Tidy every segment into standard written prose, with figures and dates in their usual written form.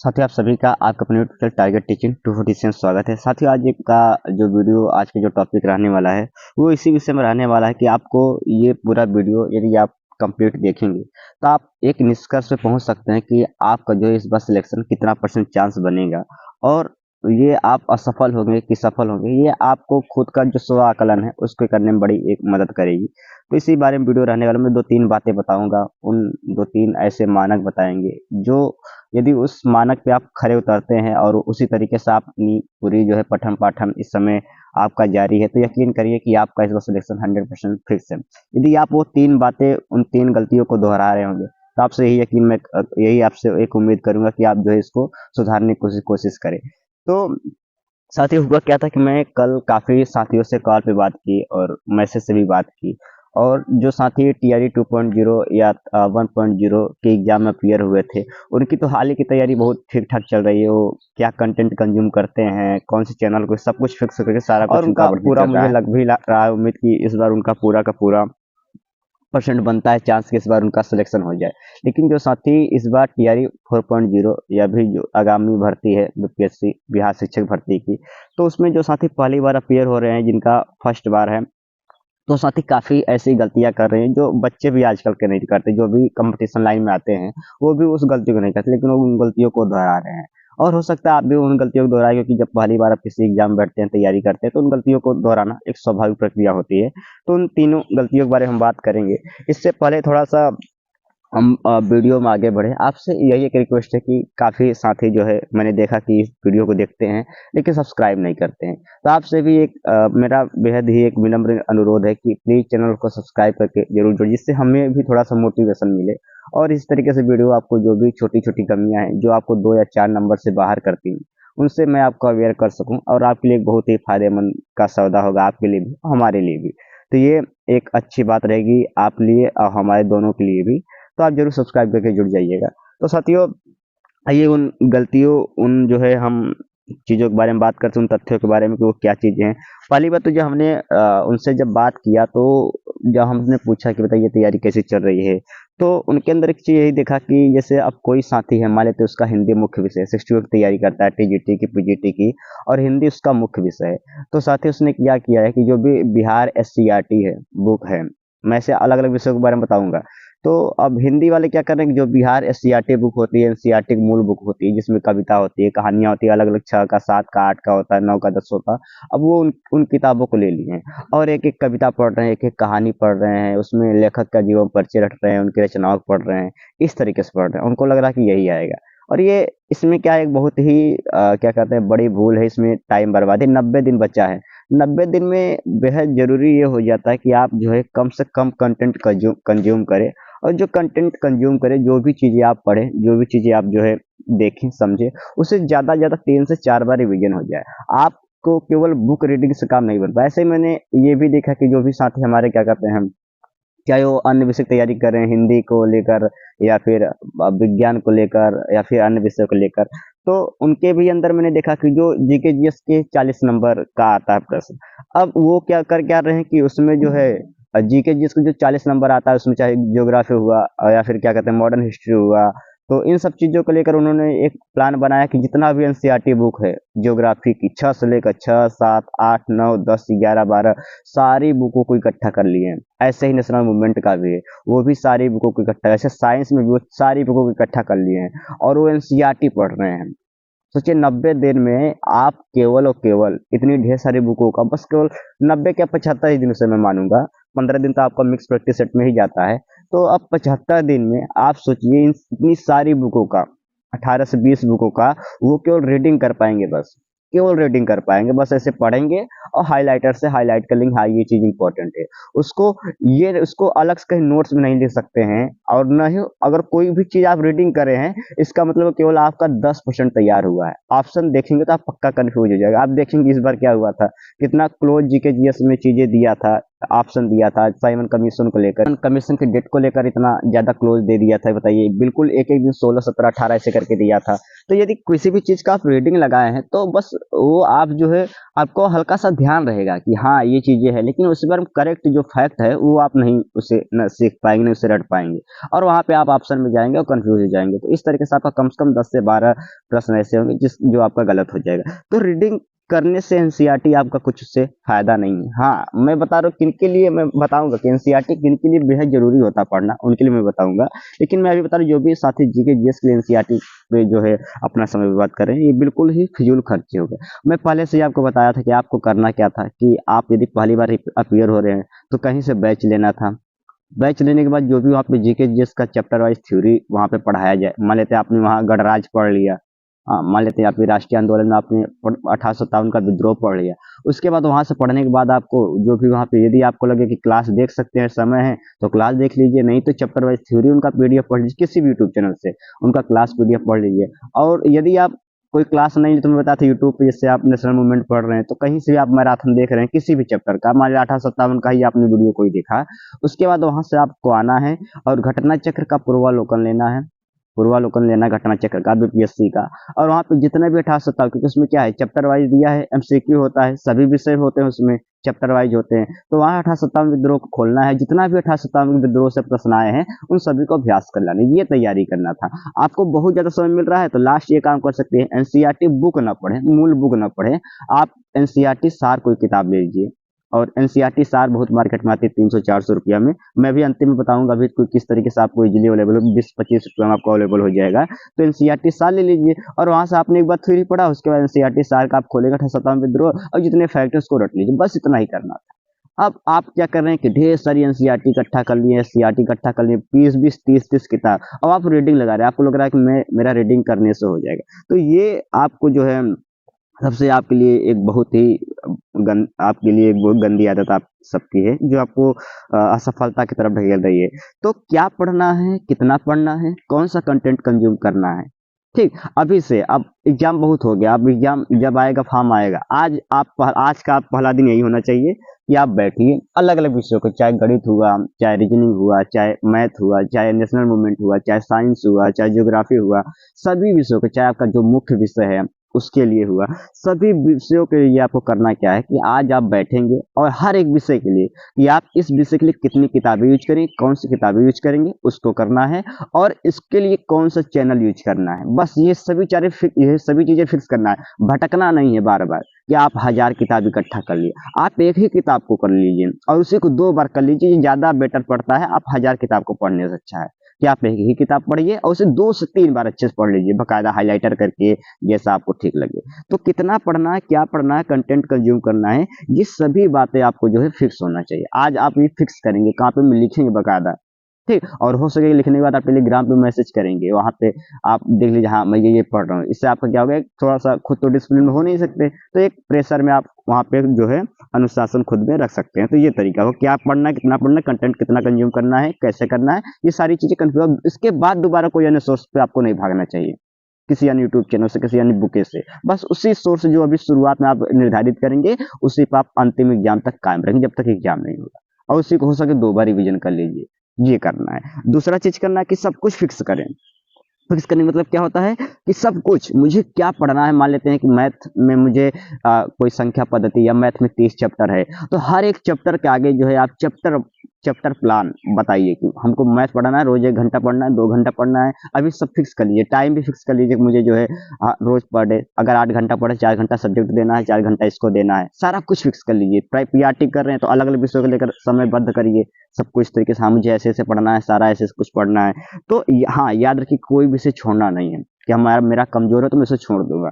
साथियों, आप सभी का आपका अपने यूट्यूब चैनल टारगेट टीचिंग 240 में स्वागत है। साथियों, आज के जो टॉपिक रहने वाला है वो इसी विषय में रहने वाला है कि आपको ये पूरा वीडियो यदि आप कंप्लीट देखेंगे तो आप एक निष्कर्ष पे पहुंच सकते हैं कि आपका जो इस बार सिलेक्शन कितना परसेंट चांस बनेगा और ये आप असफल होंगे कि सफल होंगे, ये आपको खुद का जो स्व आकलन है उसको करने में बड़ी एक मदद करेगी। तो इसी बारे में वीडियो रहने वाला, मैं 2-3 बातें बताऊंगा। उन 2-3 ऐसे मानक बताएंगे जो यदि उस मानक पे आप खरे उतरते हैं और उसी तरीके से आप अपनी पूरी जो है पठन पाठन इस समय आपका जारी है, तो यकीन करिए कि आपका इस बार सिलेक्शन 100% फिक्स है। यदि आप वो 3 बातें, उन 3 गलतियों को दोहरा रहे होंगे तो आपसे यही आपसे एक उम्मीद करूंगा कि आप जो है इसको सुधारने की कोशिश करें। तो साथियों, हुआ क्या था कि मैं कल काफ़ी साथियों से कॉल पे बात की और मैसेज से भी बात की, और जो साथी टीआरई 2.0 या 1.0 के एग्जाम में क्लियर हुए थे, उनकी तो हाल ही की तैयारी बहुत ठीक ठाक चल रही है। वो क्या कंटेंट कंज्यूम करते हैं, कौन से चैनल को, सब कुछ फिक्स करके सारा कुछ उनका पूरा मुझे लग भी रहा है उम्मीद कि इस बार उनका पूरा का पूरा परसेंट बनता है चांस कि इस बार उनका सिलेक्शन हो जाए। लेकिन जो साथी इस बार टीआरई 4.0 या भी जो आगामी भर्ती है बीपीएससी बिहार शिक्षक भर्ती की, तो उसमें जो साथी पहली बार अपीयर हो रहे हैं, जिनका फर्स्ट बार है, तो साथी काफ़ी ऐसी गलतियां कर रहे हैं जो बच्चे भी आजकल के नहीं करते। जो भी कंपटीशन लाइन में आते हैं वो भी उस गलती को नहीं करते, लेकिन वो उन गलतियों को दोहरा रहे हैं। और हो सकता है आप भी उन गलतियों को दोहराए, क्योंकि जब पहली बार आप किसी एग्जाम बैठते हैं, तैयारी करते हैं, तो उन गलतियों को दोहराना एक स्वाभाविक प्रक्रिया होती है। तो उन तीनों गलतियों के बारे में हम बात करेंगे। इससे पहले थोड़ा सा हम वीडियो में आगे बढ़े, आपसे यही एक रिक्वेस्ट है कि काफ़ी साथी जो है मैंने देखा कि इस वीडियो को देखते हैं लेकिन सब्सक्राइब नहीं करते हैं। तो आपसे भी एक मेरा बेहद ही एक विनम्र अनुरोध है कि प्लीज़ चैनल को सब्सक्राइब करके जरूर जुड़िए, जिससे हमें भी थोड़ा सा मोटिवेशन मिले। और इस तरीके से वीडियो आपको जो भी छोटी छोटी कमियां हैं जो आपको 2 या 4 नंबर से बाहर करती हैं, उनसे मैं आपको अवेयर कर सकूं, और आपके लिए बहुत ही फायदेमंद का सौदा होगा, आपके लिए भी हमारे लिए भी। तो ये एक अच्छी बात रहेगी आप लिए और हमारे दोनों के लिए भी। तो आप जरूर सब्सक्राइब करके जुड़ जाइएगा। तो साथियों, आइए उन गलतियों, उन जो है हम चीज़ों के बारे में बात करते हैं, उन तथ्यों के बारे में कि वो क्या चीज़ें हैं। पहली बात तो जब हमने उनसे जब बात किया, तो जब हमने पूछा कि बताइए तैयारी कैसी चल रही है, तो उनके अंदर एक चीज़ यही देखा कि जैसे अब कोई साथी है, मान लेते उसका हिंदी मुख्य विषय है, 62 की तैयारी करता है, टीजीटी की, पीजीटी की, और हिंदी उसका मुख्य विषय है। तो साथी उसने क्या किया है कि जो भी बिहार एससीईआरटी है बुक है, मैं ऐसे अलग अलग विषयों के बारे में बताऊंगा। तो अब हिंदी वाले क्या कर रहे हैं कि जो बिहार एससीईआरटी बुक होती है, एनसीईआरटी की मूल बुक होती है, जिसमें कविता होती है, कहानियां होती है, अलग अलग 6 का, 7 का, 8 का होता है, 9 का, 10 होता है। अब वो उन किताबों को ले लिए हैं और एक एक कविता पढ़ रहे हैं, एक एक कहानी पढ़ रहे हैं, उसमें लेखक का जीवन परिचय रट रहे हैं, उनकी रचनाओं को पढ़ रहे हैं, इस तरीके से पढ़ रहे हैं। उनको लग रहा है कि यही आएगा। और ये इसमें क्या एक बहुत ही क्या कहते हैं, बड़ी भूल है। इसमें टाइम बर्बादी, 90 दिन बचा है। 90 दिन में बेहद जरूरी ये हो जाता है कि आप जो है कम से कम कंटेंट कंज्यूम करें, और जो कंटेंट कंज्यूम करें, जो भी चीज़ें आप पढ़ें, जो भी चीज़ें आप जो है देखें समझें, उसे ज़्यादा ज़्यादा 3 से 4 बार रिवीजन हो जाए। आपको केवल बुक रीडिंग से काम नहीं बनता। ऐसे ही मैंने ये भी देखा कि जो भी साथी हमारे क्या करते हैं, चाहे वो अन्य विषय की तैयारी कर रहे हैं, हिंदी को लेकर या फिर विज्ञान को लेकर या फिर अन्य विषयों को लेकर, तो उनके भी अंदर मैंने देखा कि जो जीके जीएस के 40 नंबर का आता है प्रश्न, अब वो क्या रहे हैं कि उसमें जो है जीके जीएस को जो 40 नंबर आता है, उसमें चाहे ज्योग्राफी हुआ या फिर क्या कहते हैं मॉडर्न हिस्ट्री हुआ, तो इन सब चीज़ों को लेकर उन्होंने एक प्लान बनाया कि जितना भी एनसीईआरटी बुक है ज्योग्राफी की, 6 से लेकर 6, 7, 8, 9, 10, 11, 12, सारी बुकों को इकट्ठा कर लिए हैं। ऐसे ही नेशनल मूवमेंट का भी है, वो भी सारी बुकों को इकट्ठा, ऐसे साइंस में भी वो सारी बुकों को इकट्ठा कर लिए हैं और वो एनसीईआरटी पढ़ रहे हैं। सोचिए, 90 दिन में आप केवल और केवल इतनी ढेर सारी बुकों का, बस केवल 90 क्या 75 ही दिन से मैं मानूंगा, 15 दिन तो आपका मिक्स प्रैक्टिस सेट में ही जाता है। तो अब 75 दिन में आप सोचिए इतनी सारी बुकों का, 18 से 20 बुकों का वो केवल रीडिंग कर पाएंगे, बस केवल रीडिंग कर पाएंगे, बस ऐसे पढ़ेंगे और हाइलाइटर से हाईलाइट कर लेंगे, हाँ ये चीज इंपॉर्टेंट है। उसको उसको अलग से कहीं नोट्स में नहीं लिख सकते हैं, और न ही अगर कोई भी चीज आप रीडिंग कर रहे हैं, इसका मतलब केवल आपका 10% तैयार हुआ है। ऑप्शन देखेंगे तो आप पक्का कंफ्यूज हो जाएगा। आप देखेंगे इस बार क्या हुआ था, कितना क्लोज जीके जीएस में चीजें दिया था, ऑप्शन दिया था साइमन कमीशन को लेकर, कमीशन की डेट को लेकर इतना ज्यादा क्लोज दे दिया था, बताइए बिल्कुल एक एक दिन 16 17 18 ऐसे करके दिया था। तो यदि किसी भी चीज का आप रीडिंग लगाए हैं तो बस वो आप जो है आपको हल्का सा ध्यान रहेगा कि हाँ ये चीजें हैं, लेकिन उस पर करेक्ट जो फैक्ट है वो आप नहीं उसे न सीख पाएंगे न उसे रट पाएंगे, और वहां पे आप ऑप्शन में जाएंगे और कंफ्यूज हो जाएंगे। तो इस तरीके से आपका कम से कम 10 से 12 प्रश्न ऐसे होंगे जिस जो आपका गलत हो जाएगा। तो रीडिंग करने से एनसीईआरटी आपका कुछ उससे फायदा नहीं है। हाँ मैं बता रहा हूँ किन के लिए, मैं बताऊंगा कि एनसीईआरटी किन के लिए बेहद जरूरी होता है पढ़ना, उनके लिए मैं बताऊंगा। लेकिन मैं अभी बता रहा हूँ जो भी साथी जीके जीएस के लिए एनसीईआरटी पे जो है अपना समय बर्बाद कर रहे हैं, ये बिल्कुल ही फिजूल खर्चे हो गए। मैं पहले से ही आपको बताया था कि आपको करना क्या था कि आप यदि पहली बार अपियर हो रहे हैं तो कहीं से बैच लेना था। बैच लेने के बाद जो भी वहाँ पे जीके जीएस का चैप्टर वाइज थ्योरी वहाँ पे पढ़ाया जाए। मान लेते हैं आपने वहाँ गणराज्य पढ़ लिया, मान लेते हैं आपके राष्ट्रीय आंदोलन में आपने 1857 का विद्रोह पढ़ लिया। उसके बाद वहां से पढ़ने के बाद आपको जो भी वहाँ पे यदि आपको लगे कि क्लास देख सकते हैं, समय है तो क्लास देख लीजिए, नहीं तो चैप्टर वाइज थ्योरी उनका पीडीएफ पढ़ लीजिए, किसी भी यूट्यूब चैनल से उनका क्लास पीडीएफ पढ़ लीजिए। और यदि आप कोई क्लास नहीं तो मैं बताया था यूट्यूब पे, जैसे आप नेशनल मूवमेंट पढ़ रहे हैं तो कहीं से भी आप मैराथन देख रहे हैं किसी भी चैप्टर का, मान लिया 1857 का ही आपने वीडियो कोई देखा, उसके बाद वहां से आपको आना है और घटना चक्र का पूर्वालोकन लेना है। पूर्वालोकन लेना घटना चक्र का बीपीएससी का। और वहाँ पे जितने भी 18 क्योंकि उसमें क्या है चैप्टर वाइज दिया है, एमसीक्यू होता है, सभी विषय होते हैं उसमें चैप्टर वाइज होते हैं। तो वहाँ 1857 विद्रोह को खोलना है, जितना भी 1857 विद्रोह से प्रश्न आए हैं उन सभी को अभ्यास कर लाना, ये तैयारी करना था। आपको बहुत ज्यादा समय मिल रहा है तो लास्ट ये काम कर सकते हैं, एनसीईआरटी बुक ना पढ़े, मूल बुक ना पढ़े, आप एनसीईआरटी सार कोई किताब ले लीजिए। और एनसीईआरटी सार बहुत मार्केट में आती है 300-400 रुपया में। मैं भी अंतिम में बताऊंगा अभी कोई किस तरीके से आपको इजीली अवेलेबल हो, 20-25 रुपये में आपको अवेलेबल हो जाएगा। तो एनसीईआरटी सार ले लीजिए और वहां से आपने एक बार थ्योरी पढ़ा, उसके बाद एनसीईआरटी सार का आप खोलेगा 1857 विद्रोह और जितने फैक्ट है उसको रट लीजिए, बस इतना ही करना था। अब आप क्या कर रहे हैं कि ढेर सारी एनसीईआरटी इकट्ठा कर लिए, एनसीईआरटी इकट्ठा कर लिए 20-20 30-30 किताब, अब आप रीडिंग लगा रहे हैं, आपको लग रहा है कि मेरा रीडिंग करने से हो जाएगा। तो ये आपको जो है सबसे आपके लिए एक बहुत ही आपके लिए एक बहुत गंदी आदत आप सबकी है जो आपको असफलता की तरफ ढकेल रही है। तो क्या पढ़ना है, कितना पढ़ना है, कौन सा कंटेंट कंज्यूम करना है, ठीक अभी से। अब एग्जाम बहुत हो गया, अब एग्जाम जब आएगा फॉर्म आएगा, आज का पहला दिन यही होना चाहिए कि आप बैठिए अलग अलग विषयों को, चाहे गणित हुआ, चाहे रीजनिंग हुआ, चाहे मैथ हुआ, चाहे नेशनल मूवमेंट हुआ, चाहे साइंस हुआ, चाहे ज्योग्राफी हुआ, सभी विषयों को, चाहे आपका जो मुख्य विषय है उसके लिए हुआ, सभी विषयों के लिए आपको करना क्या है कि आज आप बैठेंगे और हर एक विषय के लिए कि आप इस विषय के लिए कितनी किताबें यूज करेंगे, कौन सी किताबें यूज करेंगे उसको करना है, और इसके लिए कौन सा चैनल यूज करना है। बस ये सभी चीजें फिक्स करना है, भटकना नहीं है बार बार कि आप 1000 किताब इकट्ठा कर लिए। आप एक ही किताब को कर लीजिए और उसी को 2 बार कर लीजिए, ज्यादा बेटर पड़ता है। आप 1000 किताब को पढ़ने से अच्छा है कि आप एक ही किताब पढ़िए और उसे 2 से 3 बार अच्छे से पढ़ लीजिए, बकायदा हाइलाइटर करके, जैसा आपको ठीक लगे। तो कितना पढ़ना है, क्या पढ़ना है, कंटेंट कंज्यूम करना है, ये सभी बातें आपको जो है फिक्स होना चाहिए। आज आप ये फिक्स करेंगे, कहाँ पे लिखेंगे बकायदा, ठीक। और हो सके लिखने के बाद आप टेलीग्राम पे मैसेज करेंगे, वहां पे आप देख लीजिए हाँ मैं ये पढ़ रहा हूँ। इससे आपका क्या होगा, थोड़ा सा खुद तो डिसिप्लिन में हो नहीं सकते, तो एक प्रेशर में आप वहां पे जो है अनुशासन खुद में रख सकते हैं। तो ये तरीका हो, क्या पढ़ना है, कितना पढ़ना है, कंटेंट कितना कंज्यूम करना है, कैसे करना है, ये सारी चीजें कंफ्यूज। इसके बाद दोबारा कोई अन्य सोर्स पे आपको नहीं भागना चाहिए, किसी अन्य यूट्यूब चैनल से, किसी अन्य बुके से। बस उसी सोर्स जो अभी शुरुआत में आप निर्धारित करेंगे उसी पर आप अंतिम एग्जाम तक कायम रहेंगे, जब तक एग्जाम नहीं होगा। और उसी को हो सके 2 बार रिविजन कर लीजिए, ये करना है। दूसरा चीज करना है कि सब कुछ फिक्स करें। फिक्स करने का मतलब क्या होता है कि सब कुछ मुझे क्या पढ़ना है। मान लेते हैं कि मैथ में मुझे कोई संख्या पद्धति या मैथ में 30 चैप्टर है, तो हर एक चैप्टर के आगे जो है आप चैप्टर प्लान बताइए कि हमको मैथ पढ़ना है, रोज 1 घंटा पढ़ना है, 2 घंटा पढ़ना है। अभी सब फिक्स कर लीजिए, टाइम भी फिक्स कर लीजिए कि मुझे जो है रोज पर डे अगर 8 घंटा पढ़े 4 घंटा सब्जेक्ट देना है, 4 घंटा इसको देना है, सारा कुछ फिक्स कर लीजिए। पीआरटी कर रहे हैं तो अलग अलग विषयों को लेकर समयबद्ध करिए सब कुछ तरीके से। हाँ मुझे ऐसे ऐसे पढ़ना है, सारा ऐसे कुछ पढ़ना है। तो हाँ याद रखिए कोई विषय छोड़ना नहीं है कि हमारा मेरा कमजोर है तो मैं इसे छोड़ दूंगा।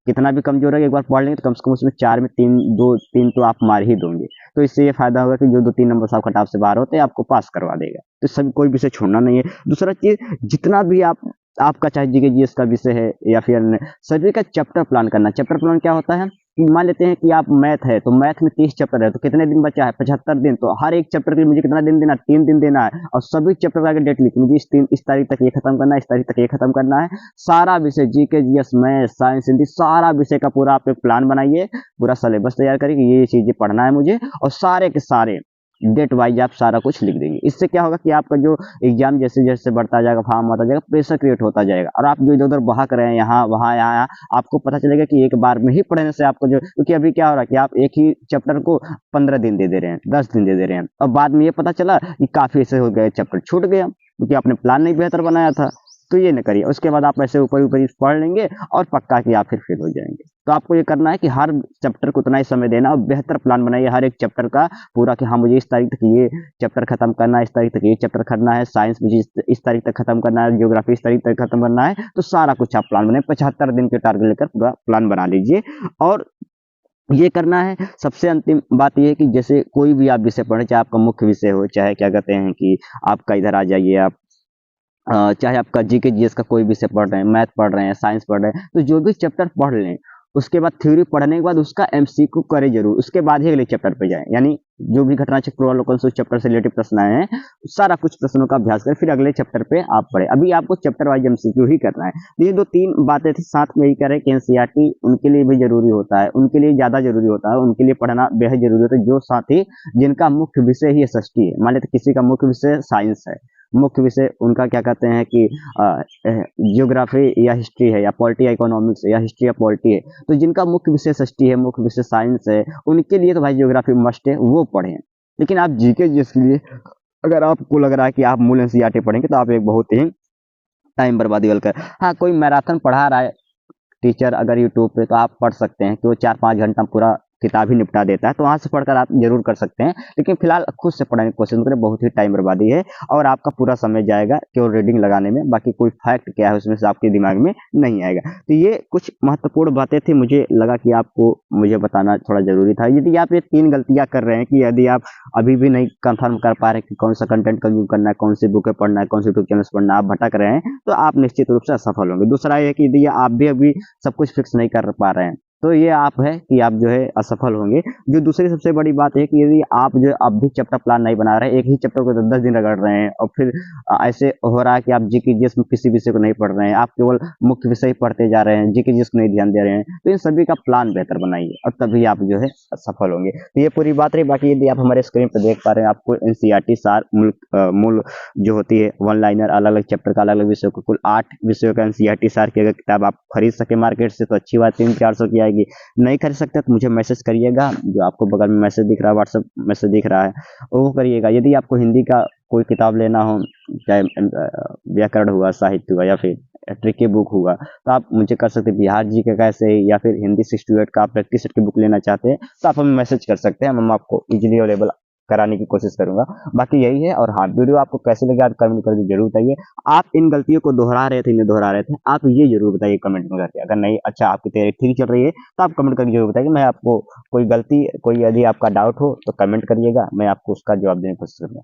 कितना भी कमजोर है एक बार पढ़ लेंगे तो कम से कम उसमें 4 में 3 तो आप मार ही दोगे। तो इससे ये फायदा होगा कि जो 2-3 नंबर आप कट ऑफ से बाहर होते हैं आपको पास करवा देगा। तो सभी कोई विषय छोड़ना नहीं है। दूसरा चीज, जितना भी आपका चाहे जीके जीएस का विषय है या फिर सभी का चैप्टर प्लान करना। चैप्टर प्लान क्या होता है कि मान लेते हैं कि आप मैथ है तो मैथ में 30 चैप्टर है तो कितने दिन बचा है, 75 दिन। तो हर एक चैप्टर के लिए मुझे कितना दिन देना, 3 दिन देना है। और सभी चैप्टर का डेट लिखी, मुझे इस तारीख तक ये खत्म करना है, इस तारीख तक ये खत्म करना है। सारा विषय GK GS math science Hindi सारा विषय का पूरा आप प्लान बनाइए, पूरा सिलेबस तैयार करिए कि ये चीजें पढ़ना है मुझे, और सारे के सारे डेट वाइज आप सारा कुछ लिख देंगे। इससे क्या होगा कि आपका जो एग्जाम जैसे जैसे बढ़ता जाएगा, फॉर्म आता जाएगा, प्रेशर क्रिएट होता जाएगा, और आप जो इधर उधर बहक रहे हैं यहाँ वहाँ यहाँ, आपको पता चलेगा कि एक बार में ही पढ़ने से आपको जो, क्योंकि अभी क्या हो रहा है कि आप एक ही चैप्टर को 15 दिन दे रहे हैं, 10 दिन दे रहे हैं, और बाद में ये पता चला कि काफी ऐसे हो गए, चैप्टर छूट गया क्योंकि आपने प्लान नहीं बेहतर बनाया था। तो ये न करिए, उसके बाद आप ऐसे ऊपर ऊपर पढ़ लेंगे और पक्का कि आप फिर फेल हो जाएंगे। तो आपको ये करना है कि हर चैप्टर को उतना ही समय देना और बेहतर प्लान बनाइए हर एक चैप्टर का पूरा, कि हाँ मुझे इस तारीख तक ये चैप्टर खत्म करना है, इस तारीख तक ये चैप्टर करना है, साइंस मुझे इस तारीख तक खत्म करना है, ज्योग्राफी इस तारीख तक खत्म करना है। तो सारा कुछ आप प्लान बनाए, 75 दिन के टारगेट लेकर पूरा प्लान बना लीजिए। और ये करना है। सबसे अंतिम बात ये है कि जैसे कोई भी आप विषय पढ़े, चाहे आपका मुख्य विषय हो, चाहे क्या कहते हैं कि आपका इधर आ जाइए आप, चाहे आपका जीके जीएस का कोई विषय पढ़ रहे हैं, मैथ पढ़ रहे हैं, साइंस पढ़ रहे हैं, तो जो भी चैप्टर पढ़ लें उसके बाद थ्योरी पढ़ने के बाद उसका एमसीक्यू करें जरूर, उसके बाद ही अगले चैप्टर पे जाएं। यानी जो भी घटना चक्र प्रोलोकल से उस चैप्टर से रिलेटेड प्रश्न आए हैं, सारा कुछ प्रश्नों का अभ्यास करें, फिर अगले चैप्टर पे आप पढ़े। अभी आपको चैप्टर वाइज एमसीक्यू ही करना है। तो ये 2-3 बातें थी, साथ में ही करें कि एनसीईआरटी उनके लिए भी जरूरी होता है, उनके लिए ज्यादा जरूरी होता है, उनके लिए पढ़ना बेहद जरूरी होता है, जो साथी जिनका मुख्य विषय ही एसएसटी है। मान लेते किसी का मुख्य विषय साइंस है, मुख्य विषय उनका क्या कहते हैं कि जियोग्राफी या हिस्ट्री है, या पॉलिटी या इकोनॉमिक्स है, या हिस्ट्री या पॉलिटी है, तो जिनका मुख्य विषय एसएसटी है, मुख्य विषय साइंस है, उनके लिए तो भाई जियोग्राफी मस्ट है, वो पढ़ें। लेकिन आप जीके जिसके लिए अगर आपको लग रहा है कि आप मूल एनसीईआरटी पढ़ेंगे, तो आप एक बहुत ही टाइम बर्बादी वाल कर, हाँ कोई मैराथन पढ़ा रहा है टीचर अगर यूट्यूब पे, तो आप पढ़ सकते हैं कि वो 4-5 घंटा पूरा किताब ही निपटा देता है, तो वहां से पढ़कर आप जरूर कर सकते हैं। लेकिन फिलहाल खुद से पढ़ने की कोशिश करें, बहुत ही टाइम बर्बादी है और आपका पूरा समय जाएगा केवल रीडिंग लगाने में, बाकी कोई फैक्ट क्या है उसमें से आपके दिमाग में नहीं आएगा। तो ये कुछ महत्वपूर्ण बातें थी, मुझे लगा कि आपको मुझे बताना थोड़ा जरूरी था। यदि आप ये 3 गलतियां कर रहे हैं कि यदि आप अभी भी नहीं कंफर्म कर पा रहे कि कौन सा कंटेंट कंज्यूम करना है, कौन सी बुकें पढ़ना है, कौन से यूट्यूब चैनल्स पढ़ना है, आप भटक रहे हैं, तो आप निश्चित रूप से असफल होंगे। दूसरा ये कि यदि आप भी अभी सब कुछ फिक्स नहीं कर पा रहे हैं, तो ये आप है कि आप जो है असफल होंगे। जो दूसरी सबसे बड़ी बात है कि यदि आप जो है अब भी चैप्टर प्लान नहीं बना रहे हैं, एक ही चैप्टर को 10-10 दिन रगड़ रहे हैं, और फिर ऐसे हो रहा है कि आप जीके जीएस में किसी विषय को नहीं पढ़ रहे हैं, आप केवल मुख्य विषय पढ़ते जा रहे हैं, जीके जीएस को नहीं ध्यान दे रहे हैं, तो इन सभी का प्लान बेहतर बनाइए और तभी आप जो है सफल होंगे। तो ये पूरी बात रही। बाकी यदि आप हमारे स्क्रीन पर देख पा रहे हैं, आपको एनसीईआरटी सार मूल जो होती है वन लाइनर, अलग अलग चैप्टर का, अलग अलग विषयों को, कुल 8 विषयों का एनसीईआरटी सार की अगर किताब आप खरीद सके मार्केट से, तो अच्छी बात, 300-400 की आएगी। नहीं खरीद सकते तो मुझे मैसेज करिएगा, जो आपको बगल में मैसेज दिख रहा है, व्हाट्सएप मैसेज दिख रहा है, वो करिएगा। यदि आपको हिंदी का कोई किताब लेना हो, चाहे व्याकरण हुआ, साहित्य हुआ, या फिर ट्रिकी बुक हुआ, तो आप मुझे कर सकते हैं। बिहार जी के कैसे, या फिर हिंदी 68 का प्रैक्टिस सेट की बुक लेना चाहते हैं, तो आप हमें मैसेज कर सकते हैं, हम आपको इजीली अवेलेबल कराने की कोशिश करूंगा। बाकी यही है। और हाँ, वीडियो आपको कैसे लगे आप कमेंट करके जरूर बताइए। आप इन गलतियों को दोहरा रहे थे, नहीं दोहरा रहे थे, आप ये जरूर बताइए कमेंट में करके। अगर नहीं, अच्छा आपकी तैयारी ठीक चल रही है, तो आप कमेंट करके जरूर बताइए। मैं आपको कोई गलती, कोई यदि आपका डाउट हो तो कमेंट करिएगा, मैं आपको उसका जवाब देने की कोशिश करूंगा।